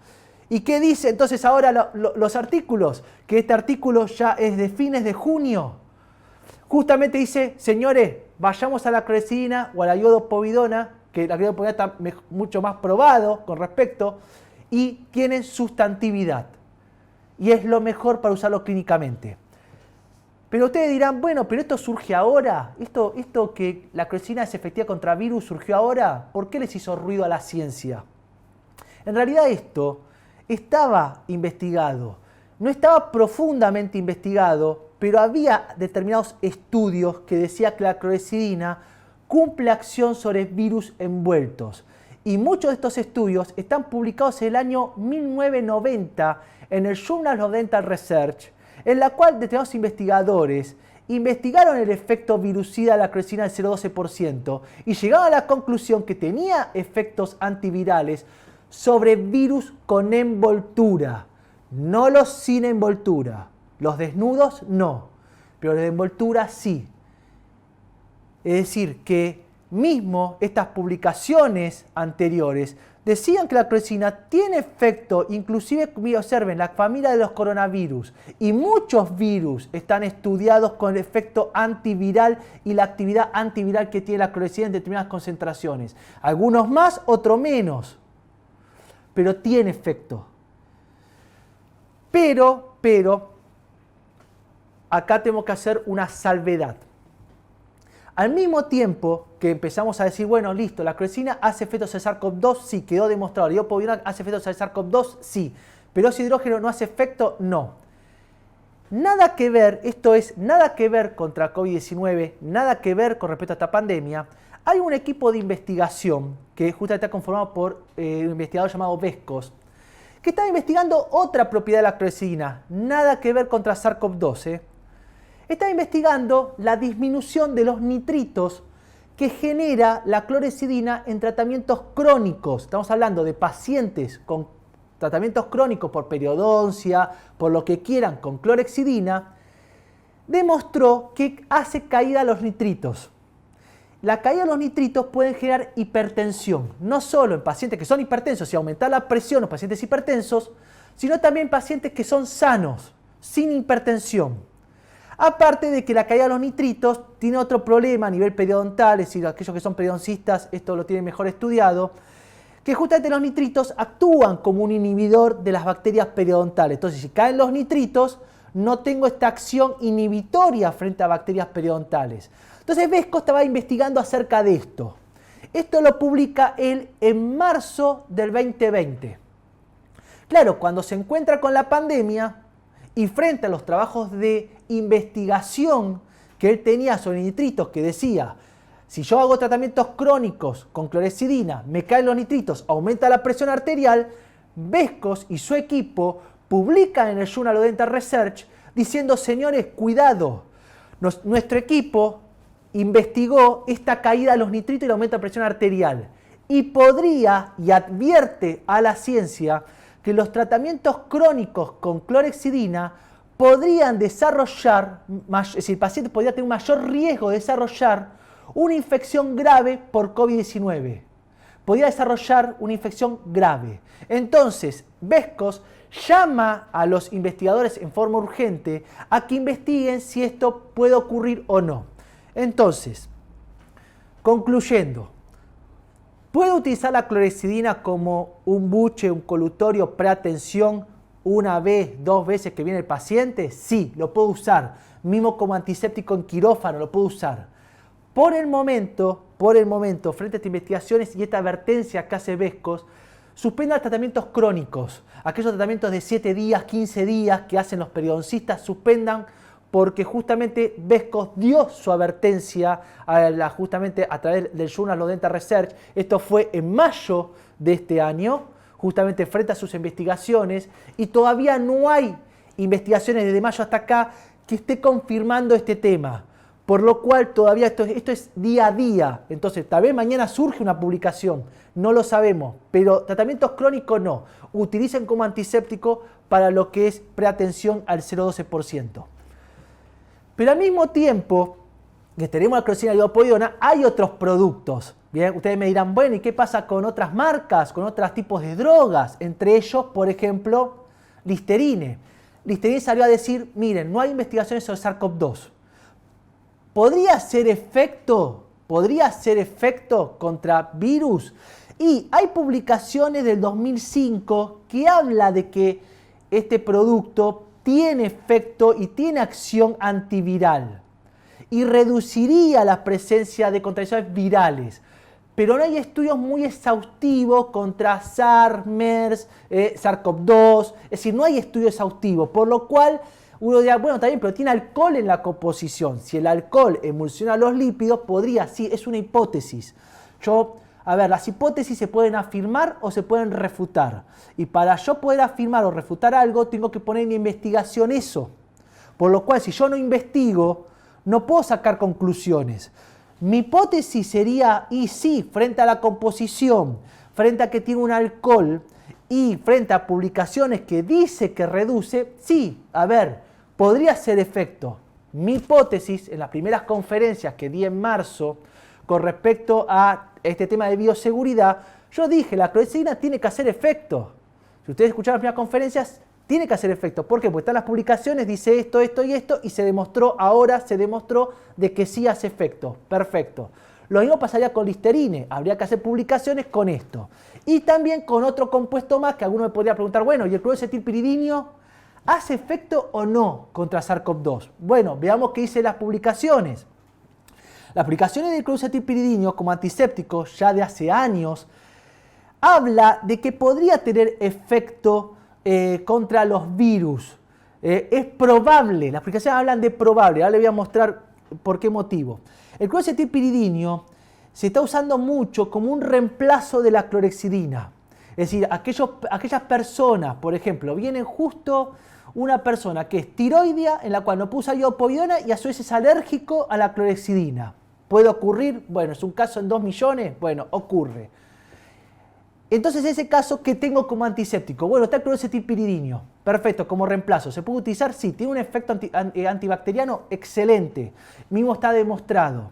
S1: ¿Y qué dice entonces ahora los artículos? Que este artículo ya es de fines de junio. Justamente dice, señores, vayamos a la clorexidina o a la iodopovidona, que la iodopovidona está mucho más probado con respecto, y tienen sustantividad. Y es lo mejor para usarlo clínicamente. Pero ustedes dirán, bueno, pero esto surge ahora, esto que la clorexidina es efectiva contra virus surgió ahora, ¿por qué les hizo ruido a la ciencia? En realidad esto estaba investigado, no estaba profundamente investigado, pero había determinados estudios que decían que la clorexidina cumple acción sobre virus envueltos. Y muchos de estos estudios están publicados en el año 1990 en el Journal of Dental Research, en la cual determinados investigadores investigaron el efecto virucida de la clorexidina del 0,12% y llegaron a la conclusión que tenía efectos antivirales sobre virus con envoltura, no los sin envoltura. Los desnudos no, pero los de envoltura sí. Es decir, que mismo estas publicaciones anteriores decían que la clorexidina tiene efecto, inclusive observen la familia de los coronavirus, y muchos virus están estudiados con el efecto antiviral y la actividad antiviral que tiene la clorexidina en determinadas concentraciones. Algunos más, otros menos, pero tiene efecto. Pero, acá tenemos que hacer una salvedad. Al mismo tiempo que empezamos a decir, bueno, listo, la clorexidina hace efectos al SARS-CoV-2, sí, quedó demostrado. La iodopovidona hace efectos al SARS-CoV-2, sí. Peróxido de hidrógeno no hace efecto, no. Nada que ver, esto es, nada que ver contra COVID-19, nada que ver con respecto a esta pandemia. Hay un equipo de investigación que justamente está conformado por un investigador llamado Vescos, que está investigando otra propiedad de la clorexidina, nada que ver contra SARS-CoV-2. Está investigando la disminución de los nitritos que genera la clorexidina en tratamientos crónicos. Estamos hablando de pacientes con tratamientos crónicos por periodoncia, por lo que quieran, con clorexidina. Demostró que hace caída los nitritos. La caída de los nitritos puede generar hipertensión, no solo en pacientes que son hipertensos y aumentar la presión en los pacientes hipertensos, sino también en pacientes que son sanos, sin hipertensión. Aparte de que la caída de los nitritos tiene otro problema a nivel periodontal, es decir, aquellos que son periodoncistas, esto lo tienen mejor estudiado, que justamente los nitritos actúan como un inhibidor de las bacterias periodontales. Entonces, si caen los nitritos, no tengo esta acción inhibitoria frente a bacterias periodontales. Entonces, Vesco estaba investigando acerca de esto. Esto lo publica él en marzo del 2020. Claro, cuando se encuentra con la pandemia y frente a los trabajos de investigación que él tenía sobre nitritos, que decía, si yo hago tratamientos crónicos con clorexidina, me caen los nitritos, aumenta la presión arterial, Vescos y su equipo publican en el Journal of Dental Research diciendo, señores, cuidado, nuestro equipo investigó esta caída de los nitritos y el aumento de presión arterial y podría y advierte a la ciencia que los tratamientos crónicos con clorexidina podrían desarrollar, es decir, el paciente podría tener un mayor riesgo de desarrollar una infección grave por COVID-19. Podría desarrollar una infección grave. Entonces, Vescos llama a los investigadores en forma urgente a que investiguen si esto puede ocurrir o no. Entonces, concluyendo, ¿puedo utilizar la clorexidina como un buche, un colutorio preatención una vez, 2 veces que viene el paciente? Sí, lo puedo usar. Mismo como antiséptico en quirófano, lo puedo usar. Por el momento, frente a estas investigaciones y esta advertencia que hace Vescos, suspendan tratamientos crónicos. Aquellos tratamientos de 7 días, 15 días que hacen los periodoncistas, suspendan porque justamente Vescos dio su advertencia justamente a través del Journal of Dental Research. Esto fue en mayo de este año, justamente frente a sus investigaciones, y todavía no hay investigaciones desde mayo hasta acá que esté confirmando este tema. Por lo cual todavía esto es día a día. Entonces, tal vez mañana surge una publicación, no lo sabemos, pero tratamientos crónicos no. Utilicen como antiséptico para lo que es preatención al 0,12%. Pero al mismo tiempo que tenemos la clorexidina y iopodiona, hay otros productos. Bien, ustedes me dirán, bueno, ¿y qué pasa con otras marcas, con otros tipos de drogas? Entre ellos, por ejemplo, Listerine. Listerine salió a decir, miren, no hay investigaciones sobre SARS-CoV-2. ¿Podría hacer efecto contra virus? Y hay publicaciones del 2005 que habla de que este producto tiene efecto y tiene acción antiviral y reduciría la presencia de contracciones virales. Pero no hay estudios muy exhaustivos contra SARS, MERS, SARS-CoV-2, es decir, no hay estudios exhaustivos, por lo cual uno dirá, bueno, está bien, pero tiene alcohol en la composición. Si el alcohol emulsiona los lípidos, podría, sí, es una hipótesis. Las hipótesis se pueden afirmar o se pueden refutar. Y para yo poder afirmar o refutar algo, tengo que poner en investigación eso. Por lo cual, si yo no investigo, no puedo sacar conclusiones. Mi hipótesis sería, y sí, frente a la composición, frente a que tiene un alcohol y frente a publicaciones que dice que reduce, sí, podría ser efecto. Mi hipótesis en las primeras conferencias que di en marzo con respecto a este tema de bioseguridad, yo dije, la clorexidina tiene que hacer efecto. Si ustedes escucharon las primeras conferencias, tiene que hacer efecto. ¿Por qué? Porque están las publicaciones, dice esto, esto y esto, y se demostró de que sí hace efecto. Perfecto. Lo mismo pasaría con Listerine. Habría que hacer publicaciones con esto. Y también con otro compuesto más que alguno me podría preguntar, bueno, ¿y el clorocetilpiridinio hace efecto o no contra SARS-CoV-2? Bueno, veamos qué dicen las publicaciones. Las publicaciones del clorocetilpiridinio como antiséptico ya de hace años habla de que podría tener efecto contra los virus. Es probable, las publicaciones hablan de probable. Ahora les voy a mostrar por qué motivo. El clorocetilpiridinio se está usando mucho como un reemplazo de la clorexidina. Es decir, aquellas personas, por ejemplo, vienen justo una persona que es tiroidea, en la cual no puede usar iopodiona y a su vez es alérgico a la clorexidina. ¿Puede ocurrir? Bueno, ¿es un caso en 2 millones? Bueno, ocurre. Entonces, en ese caso, ¿qué tengo como antiséptico? Bueno, está el clorocetilpiridinio. Perfecto, como reemplazo. ¿Se puede utilizar? Sí. ¿Tiene un efecto antibacteriano? Excelente. Mismo está demostrado.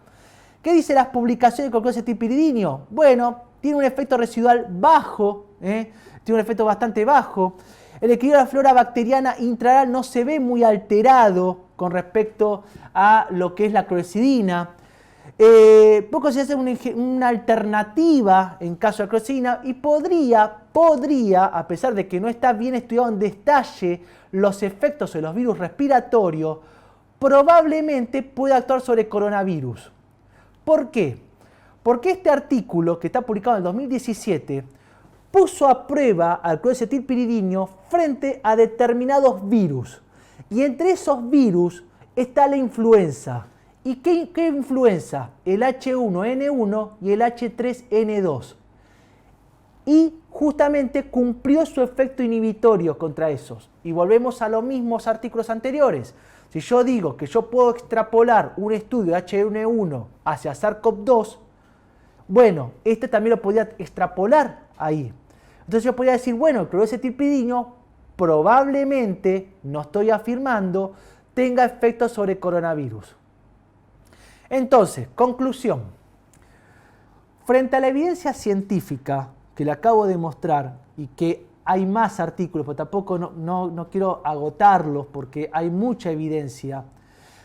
S1: ¿Qué dicen las publicaciones con clorocetilpiridinio? Bueno, tiene un efecto residual bajo. Tiene un efecto bastante bajo. El equilibrio de la flora bacteriana intraoral no se ve muy alterado con respecto a lo que es la clorexidina. Puede ser una alternativa en caso de clorexidina y podría, a pesar de que no está bien estudiado en detalle los efectos de los virus respiratorios, probablemente pueda actuar sobre coronavirus. ¿Por qué? Porque este artículo, que está publicado en el 2017, puso a prueba al clorecetilpiridino frente a determinados virus. Y entre esos virus está la influenza. ¿Y qué influenza? El H1N1 y el H3N2. Y justamente cumplió su efecto inhibitorio contra esos. Y volvemos a los mismos artículos anteriores. Si yo digo que yo puedo extrapolar un estudio de H1N1 hacia SARS-CoV-2, bueno, este también lo podía extrapolar ahí. Entonces yo podría decir, bueno, el clorecetilpiridino probablemente, no estoy afirmando, tenga efectos sobre coronavirus. Entonces, conclusión. Frente a la evidencia científica que le acabo de mostrar y que hay más artículos, pero tampoco no quiero agotarlos porque hay mucha evidencia.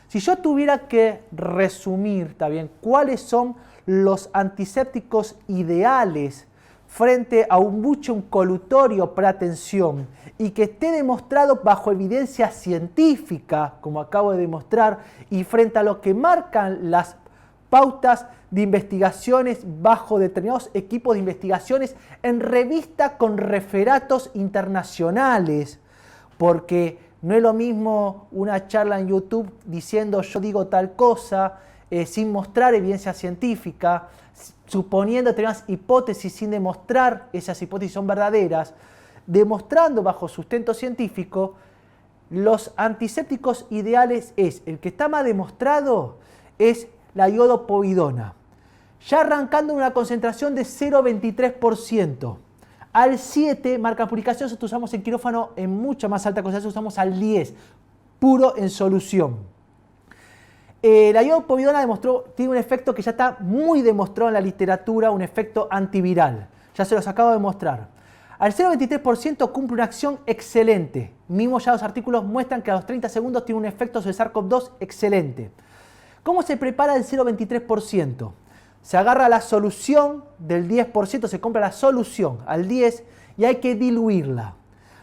S1: Si yo tuviera que resumir, ¿está bien?, cuáles son los antisépticos ideales frente a un buche, un colutorio preatención y que esté demostrado bajo evidencia científica, como acabo de demostrar, y frente a lo que marcan las pautas de investigaciones bajo determinados equipos de investigaciones en revista con referatos internacionales, porque no es lo mismo una charla en YouTube diciendo yo digo tal cosa, sin mostrar evidencia científica, suponiendo determinadas hipótesis sin demostrar esas hipótesis son verdaderas, demostrando bajo sustento científico. Los antisépticos ideales es, el que está más demostrado es la iodopovidona, ya arrancando una concentración de 0,23%. Al 7, marca publicación, nosotros usamos en quirófano en mucha más alta concentración, usamos al 10, puro en solución. La iodopovidona tiene un efecto que ya está muy demostrado en la literatura, un efecto antiviral. Ya se los acabo de mostrar. Al 0,23% cumple una acción excelente. Mismo ya los artículos muestran que a los 30 segundos tiene un efecto sobre SARS-CoV-2 excelente. ¿Cómo se prepara el 0,23%? Se agarra la solución del 10%, se compra la solución al 10% y hay que diluirla.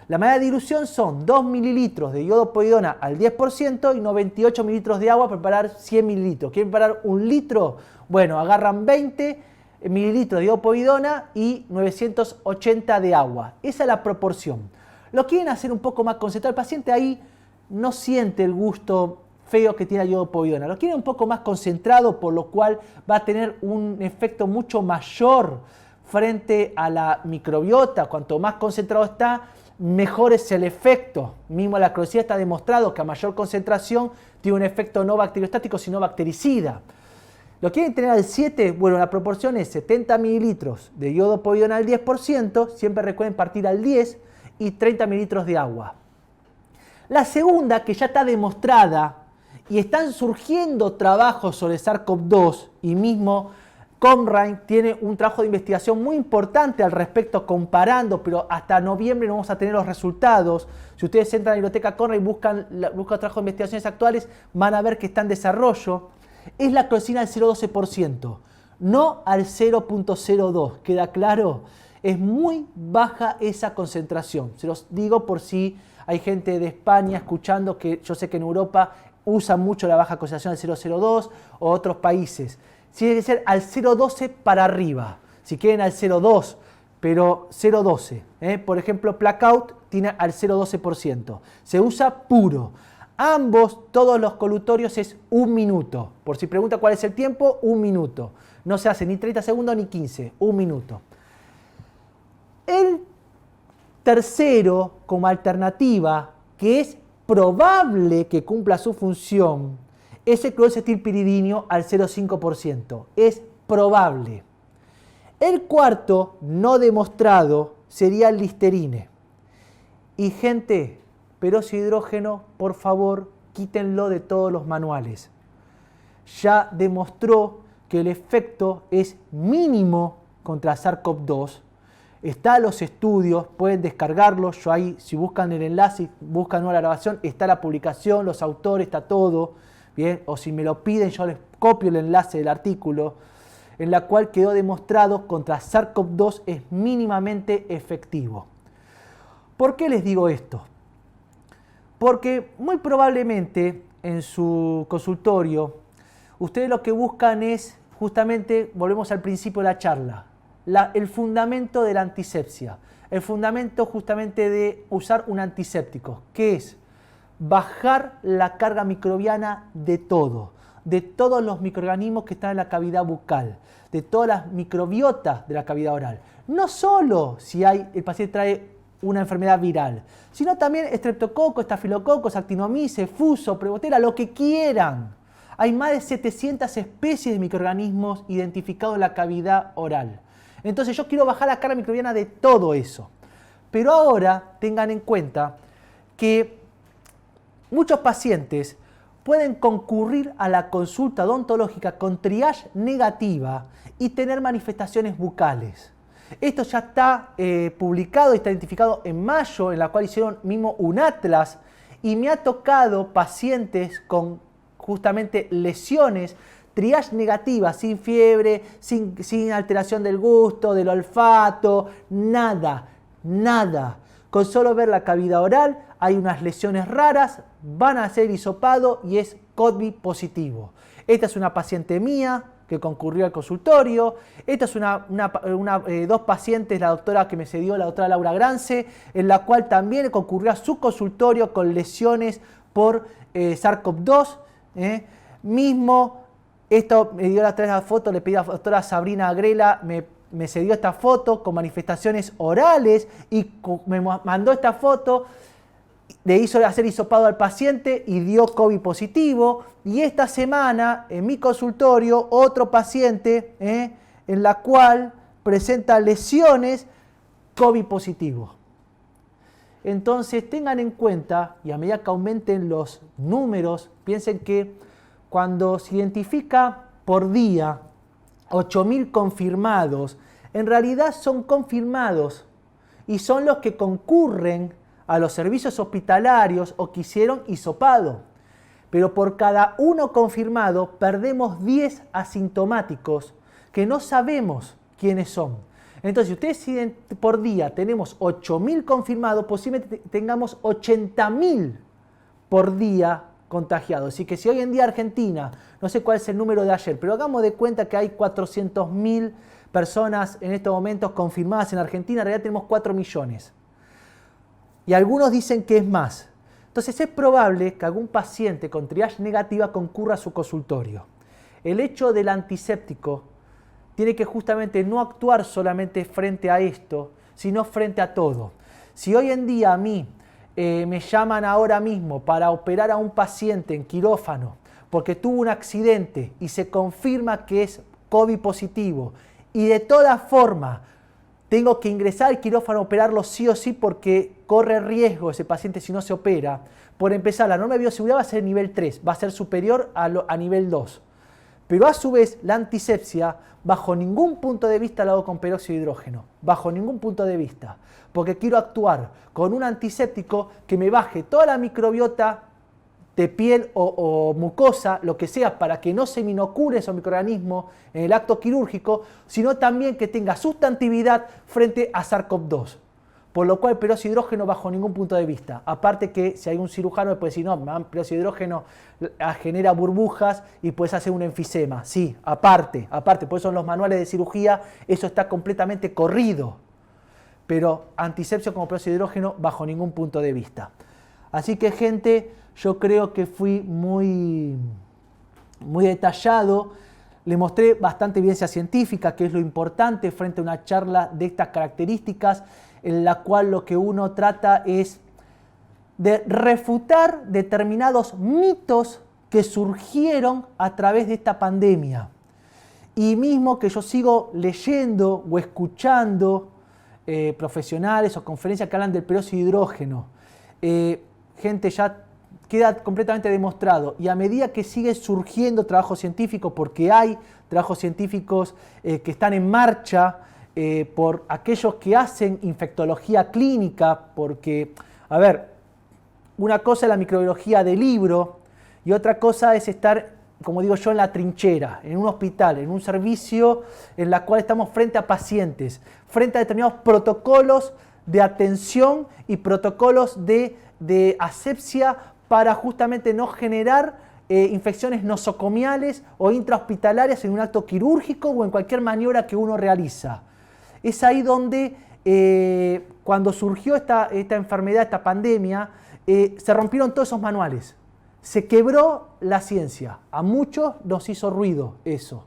S1: La manera de dilución son 2 mililitros de iodopovidona al 10% y 98 mililitros de agua para preparar 100 mililitros. ¿Quieren preparar un litro? Bueno, agarran 20 mililitros de iodopovidona y 980 de agua. Esa es la proporción. Lo quieren hacer un poco más concentrado. El paciente ahí no siente el gusto feo que tiene la iodopovidona. Lo quieren un poco más concentrado, por lo cual va a tener un efecto mucho mayor frente a la microbiota. Cuanto más concentrado está, mejor es el efecto. Mismo la clorexidina está demostrado que a mayor concentración tiene un efecto no bacteriostático, sino bactericida. ¿Lo quieren tener al 7? Bueno, la proporción es 70 mililitros de iodopovidona al 10%, siempre recuerden partir al 10, y 30 mililitros de agua. La segunda, que ya está demostrada, y están surgiendo trabajos sobre SARS-CoV-2, y mismo Comrain tiene un trabajo de investigación muy importante al respecto comparando, pero hasta noviembre no vamos a tener los resultados. Si ustedes entran a la biblioteca Comrain y buscan trabajos de investigaciones actuales, van a ver que está en desarrollo. Es la clorexidina al 0,12%, no al 0,02. ¿Queda claro? Es muy baja esa concentración. Se los digo por si hay gente de España escuchando, que yo sé que en Europa usan mucho la baja concentración del 0,02 o otros países. Tiene que ser al 0,12 para arriba, si quieren al 0,2, pero 0,12. Por ejemplo, Blackout tiene al 0,12%. Se usa puro. Ambos, todos los colutorios es 1 minuto. Por si pregunta cuál es el tiempo, 1 minuto. No se hace ni 30 segundos ni 15, 1 minuto. El tercero, como alternativa, que es probable que cumpla su función, es el clorecetilpiridino al 0,5%. Es probable. El cuarto, no demostrado, sería el Listerine. Y gente, peróxido de hidrógeno, por favor, quítenlo de todos los manuales. Ya demostró que el efecto es mínimo contra SARS-CoV-2. Están los estudios, pueden descargarlos. Yo ahí, si buscan el enlace, buscan la grabación, está la publicación, los autores, está todo. Bien, o si me lo piden, yo les copio el enlace del artículo, en la cual quedó demostrado contra SARS-CoV-2 es mínimamente efectivo. ¿Por qué les digo esto? Porque muy probablemente en su consultorio ustedes lo que buscan es justamente, volvemos al principio de la charla, el fundamento de la antisepsia, el fundamento justamente de usar un antiséptico, que es bajar la carga microbiana de todo, de todos los microorganismos que están en la cavidad bucal, de todas las microbiotas de la cavidad oral. No solo si el paciente trae una enfermedad viral, sino también estreptococcus, estafilococcus, actinomyces, fuso, prebotera, lo que quieran. Hay más de 700 especies de microorganismos identificados en la cavidad oral. Entonces yo quiero bajar la carga microbiana de todo eso. Pero ahora tengan en cuenta que muchos pacientes pueden concurrir a la consulta odontológica con triage negativa y tener manifestaciones bucales. Esto ya está publicado y está identificado en mayo, en la cual hicieron mismo un atlas, y me ha tocado pacientes con justamente lesiones, triage negativa, sin fiebre, sin alteración del gusto, del olfato, nada. Con solo ver la cavidad oral hay unas lesiones raras, van a hacer hisopado y es COVID positivo. Esta es una paciente mía que concurrió al consultorio. Esta es dos pacientes, la doctora que me cedió, la doctora Laura Grance, en la cual también concurrió a su consultorio con lesiones por SARS-CoV-2. Mismo, esto me dio la foto, le pedí a la doctora Sabrina Agrela, me cedió esta foto con manifestaciones orales y me mandó esta foto. Le hizo hacer hisopado al paciente y dio COVID positivo. Y esta semana, en mi consultorio, otro paciente en la cual presenta lesiones COVID positivo. Entonces, tengan en cuenta, y a medida que aumenten los números, piensen que cuando se identifica por día 8.000 confirmados, en realidad son confirmados y son los que concurren a los servicios hospitalarios o que hicieron hisopado. Pero por cada uno confirmado perdemos 10 asintomáticos que no sabemos quiénes son. Entonces, si ustedes siguen por día tenemos 8.000 confirmados, posiblemente tengamos 80.000 por día contagiados. Así que si hoy en día Argentina, no sé cuál es el número de ayer, pero hagamos de cuenta que hay 400.000 personas en estos momentos confirmadas en Argentina, en realidad tenemos 4 millones. Y algunos dicen que es más. Entonces es probable que algún paciente con triage negativa concurra a su consultorio. El hecho del antiséptico tiene que justamente no actuar solamente frente a esto, sino frente a todo. Si hoy en día a mí me llaman ahora mismo para operar a un paciente en quirófano porque tuvo un accidente y se confirma que es COVID positivo y de todas formas tengo que ingresar al quirófano a operarlo sí o sí porque corre riesgo ese paciente si no se opera. Por empezar, la norma de bioseguridad va a ser nivel 3, va a ser superior a nivel 2. Pero a su vez, la antisepsia, bajo ningún punto de vista la hago con peróxido de hidrógeno. Bajo ningún punto de vista. Porque quiero actuar con un antiséptico que me baje toda la microbiota de piel o mucosa, lo que sea, para que no se me inocule esos microorganismos en el acto quirúrgico, sino también que tenga sustantividad frente a SARS-CoV-2. Por lo cual, peróxido de hidrógeno bajo ningún punto de vista. Aparte que si hay un cirujano me puede decir, no, peróxido de hidrógeno genera burbujas y puedes hacer un enfisema. Sí, aparte, por eso en los manuales de cirugía eso está completamente corrido. Pero antisepsia como peróxido de hidrógeno bajo ningún punto de vista. Así que, gente, yo creo que fui muy detallado. Le mostré bastante evidencia científica, que es lo importante frente a una charla de estas características, en la cual lo que uno trata es de refutar determinados mitos que surgieron a través de esta pandemia. Y mismo que yo sigo leyendo o escuchando profesionales o conferencias que hablan del peróxido de hidrógeno. Gente, ya queda completamente demostrado. Y a medida que sigue surgiendo trabajo científico, porque hay trabajos científicos que están en marcha, por aquellos que hacen infectología clínica, porque, a ver, una cosa es la microbiología de libro y otra cosa es estar como digo yo, en la trinchera, en un hospital, en un servicio en la cual estamos frente a pacientes, frente a determinados protocolos de atención y protocolos de asepsia para justamente no generar infecciones nosocomiales o intrahospitalarias en un acto quirúrgico o en cualquier maniobra que uno realiza. Es ahí donde cuando surgió esta enfermedad, esta pandemia, se rompieron todos esos manuales. Se quebró la ciencia. A muchos nos hizo ruido eso.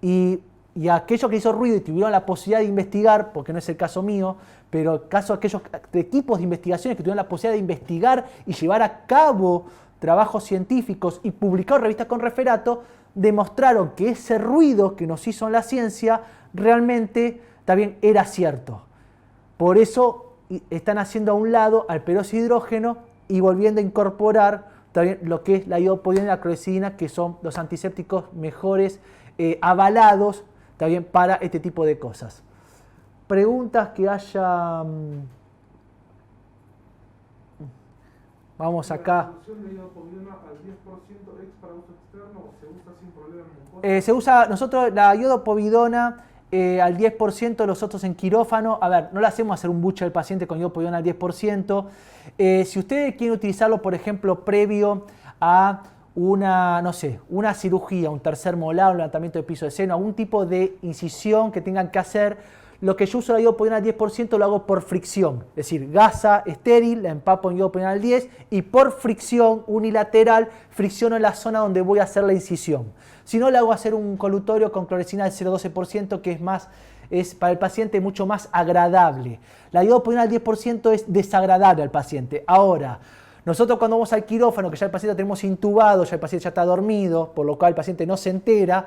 S1: Y a aquellos que hizo ruido y tuvieron la posibilidad de investigar, porque no es el caso mío, pero el caso de aquellos equipos de investigaciones que tuvieron la posibilidad de investigar y llevar a cabo trabajos científicos y publicar revistas con referato, demostraron que ese ruido que nos hizo en la ciencia realmente también era cierto. Por eso están haciendo a un lado al peróxido de hidrógeno y volviendo a incorporar también lo que es la iodoporiona y la clorexidina, que son los antisépticos mejores avalados también para este tipo de cosas. Preguntas que haya... Vamos acá.
S2: ¿La solución de iodoporiona al 10% es para uso externo o se usa sin problema en mucosa?
S1: Se usa, nosotros la iodopovidona al 10%, los otros en quirófano. A ver, no le hacemos hacer un buche al paciente con iodopovidona al 10%. Si ustedes quieren utilizarlo, por ejemplo, previo a una, no sé, una cirugía, un tercer molar, un levantamiento de piso de seno, algún tipo de incisión que tengan que hacer, lo que yo uso la iodoporiona al 10% lo hago por fricción. Es decir, gasa estéril, la empapo en iodoporiona al 10 y por fricción unilateral fricciono en la zona donde voy a hacer la incisión. Si no, le hago hacer un colutorio con clorexidina al 0,12%, que es para el paciente mucho más agradable. La iodoporiona al 10% es desagradable al paciente. Ahora, nosotros cuando vamos al quirófano, que ya el paciente lo tenemos intubado, ya el paciente ya está dormido, por lo cual el paciente no se entera,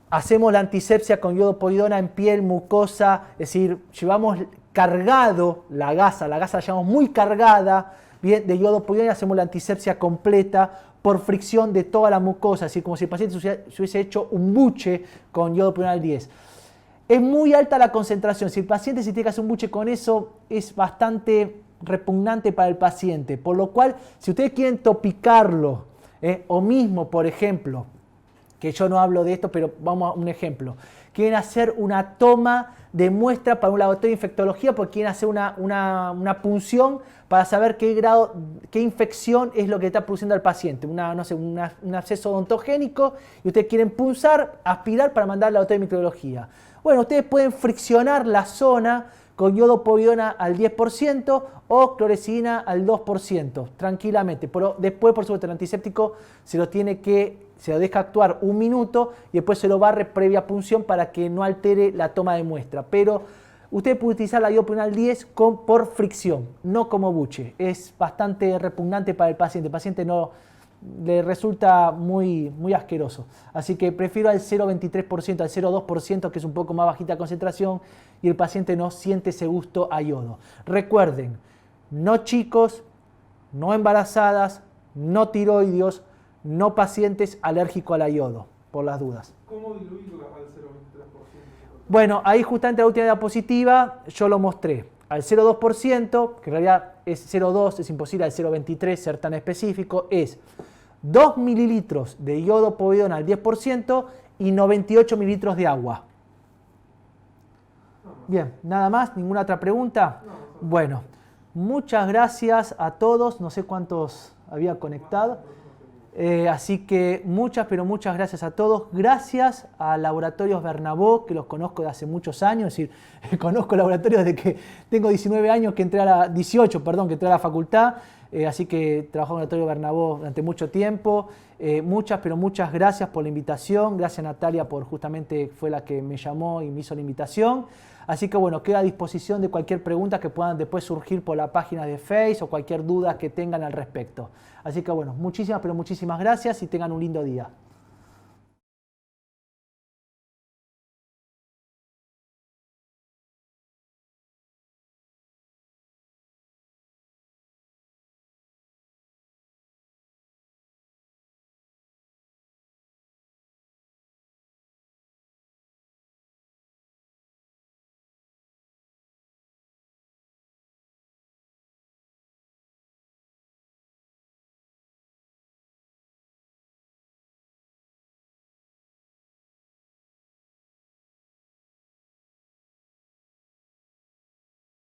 S1: hacemos la antisepsia con iodoporiona en piel, mucosa, es decir, llevamos cargado la gasa la llevamos muy cargada, bien, de iodoporiona y hacemos la antisepsia completa por fricción de toda la mucosa, así como si el paciente se hubiese hecho un buche con iodoporiona al 10. Es muy alta la concentración, si el paciente se tiene que hacer un buche con eso, es bastante repugnante para el paciente, por lo cual, si ustedes quieren topicarlo, o mismo, por ejemplo, que yo no hablo de esto, pero vamos a un ejemplo. Quieren hacer una toma de muestra para un laboratorio de infectología porque quieren hacer una punción para saber qué grado, qué infección es lo que está produciendo al paciente. No sé, un absceso odontogénico y ustedes quieren punzar, aspirar para mandar al laboratorio de microbiología. Bueno, ustedes pueden friccionar la zona con iodoporiona al 10% o clorexidina al 2%, tranquilamente. Pero después, por supuesto, el antiséptico se lo deja actuar un minuto y después se lo barre previa punción para que no altere la toma de muestra. Pero usted puede utilizar la iodoporiona al 10 por fricción, no como buche. Es bastante repugnante para el paciente. El paciente no le resulta muy asqueroso. Así que prefiero al 0,23%, al 0,2%, que es un poco más bajita concentración y el paciente no siente ese gusto a yodo. Recuerden, no chicos, no embarazadas, no tiroideos, no pacientes alérgicos al yodo, por las dudas.
S2: ¿Cómo diluirla al 0,23%?
S1: Bueno, ahí justamente la última diapositiva yo lo mostré. Al 0,2%, que en realidad es 0,2, es imposible al 0,23 ser tan específico, es 2 mililitros de iodoporiona al 10% y 98 mililitros de agua. Bien, nada más, ninguna otra pregunta. Bueno, muchas gracias a todos, no sé cuántos había conectado. Así que muchas, pero muchas gracias a todos. Gracias a Laboratorios Bernabó, que los conozco de hace muchos años. Es decir, conozco laboratorios desde que tengo 19 años, que entré a la 18, perdón, que entré a la facultad. Así que trabajé en el Laboratorio Bernabó durante mucho tiempo. Muchas, pero muchas gracias por la invitación. Gracias Natalia por justamente fue la que me llamó y me hizo la invitación. Así que bueno, queda a disposición de cualquier pregunta que puedan después surgir por la página de Face o cualquier duda que tengan al respecto. Así que bueno, muchísimas, pero muchísimas gracias y tengan un lindo día.